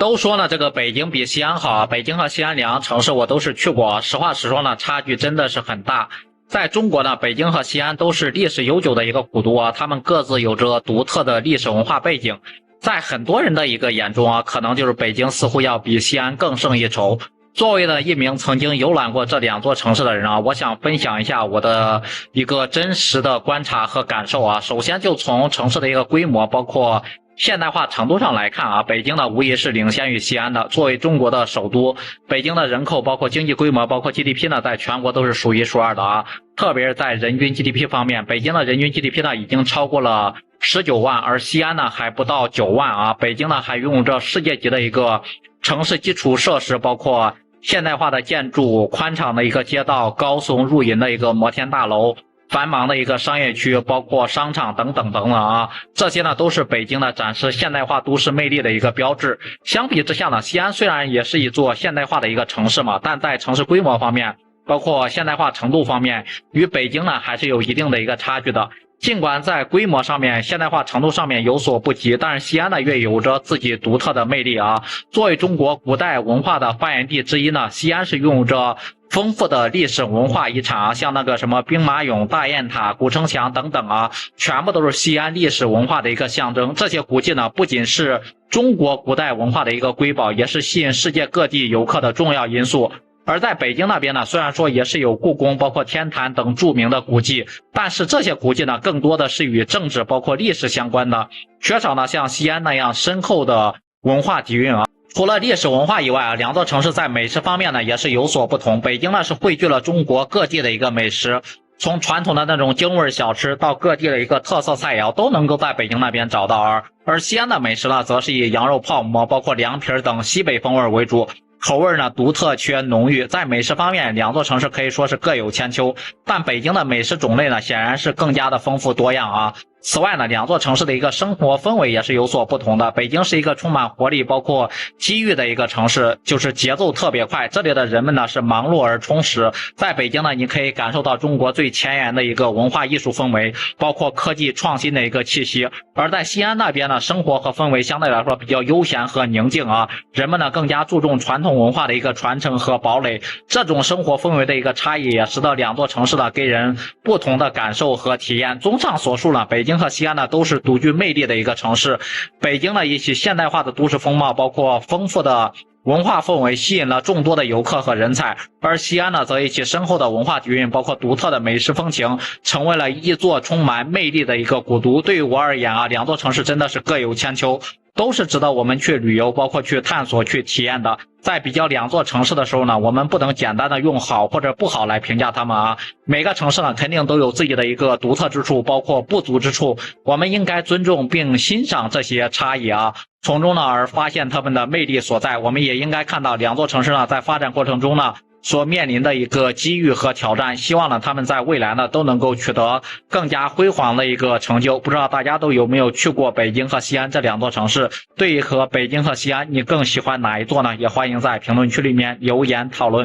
都说呢，这个北京比西安好啊。北京和西安两个城市我都是去过，实话实说呢，差距真的是很大。在中国呢，北京和西安都是历史悠久的一个古都啊，他们各自有着独特的历史文化背景。在很多人的一个眼中啊，可能就是北京似乎要比西安更胜一筹。作为了一名曾经游览过这两座城市的人啊，我想分享一下我的一个真实的观察和感受啊。首先就从城市的一个规模，包括现代化程度上来看啊，北京呢无疑是领先于西安的。作为中国的首都，北京的人口包括经济规模包括 GDP 呢，在全国都是数一数二的啊。特别是在人均 GDP 方面，北京的人均 GDP 呢已经超过了19万，而西安呢还不到9万啊。北京呢还拥有着世界级的一个城市基础设施，包括现代化的建筑、宽敞的一个街道、高耸入云的一个摩天大楼、繁忙的一个商业区，包括商场等等等等啊，这些呢都是北京呢展示现代化都市魅力的一个标志。相比之下呢，西安虽然也是一座现代化的一个城市嘛，但在城市规模方面，包括现代化程度方面，与北京呢还是有一定的一个差距的。尽管在规模上面、现代化程度上面有所不及，但是西安呢也有着自己独特的魅力啊。作为中国古代文化的发源地之一呢，西安是拥有着丰富的历史文化遗产啊，像那个什么兵马俑、大雁塔、古城墙等等啊，全部都是西安历史文化的一个象征。这些古迹呢，不仅是中国古代文化的一个瑰宝，也是吸引世界各地游客的重要因素。而在北京那边呢，虽然说也是有故宫、包括天坛等著名的古迹，但是这些古迹呢，更多的是与政治包括历史相关的，缺少呢像西安那样深厚的文化底蕴啊。除了历史文化以外啊，两座城市在美食方面呢也是有所不同。北京呢是汇聚了中国各地的一个美食，从传统的那种京味小吃到各地的一个特色菜肴，都能够在北京那边找到。而西安的美食呢，则是以羊肉泡馍、包括凉皮等西北风味为主。口味呢独特却浓郁，在美食方面，两座城市可以说是各有千秋，但北京的美食种类呢，显然是更加的丰富多样啊。此外呢，两座城市的一个生活氛围也是有所不同的。北京是一个充满活力包括机遇的一个城市，就是节奏特别快，这里的人们呢是忙碌而充实。在北京呢，你可以感受到中国最前沿的一个文化艺术氛围，包括科技创新的一个气息。而在西安那边呢，生活和氛围相对来说比较悠闲和宁静啊，人们呢更加注重传统文化的一个传承和堡垒。这种生活氛围的一个差异，也使得两座城市呢给人不同的感受和体验。综上所述呢，北京和西安呢都是独具魅力的一个城市。北京呢以其现代化的都市风貌，包括丰富的文化氛围，吸引了众多的游客和人才，而西安呢则以其深厚的文化底蕴，包括独特的美食风情，成为了一座充满魅力的一个古都。对于我而言啊，两座城市真的是各有千秋，都是值得我们去旅游，包括去探索去体验的。在比较两座城市的时候呢，我们不能简单的用好或者不好来评价它们啊。每个城市呢肯定都有自己的一个独特之处，包括不足之处，我们应该尊重并欣赏这些差异啊，从中呢而发现他们的魅力所在。我们也应该看到两座城市呢在发展过程中呢所面临的一个机遇和挑战，希望呢他们在未来呢都能够取得更加辉煌的一个成就。不知道大家都有没有去过北京和西安这两座城市？对于和北京和西安，你更喜欢哪一座呢？也欢迎在评论区里面留言讨论。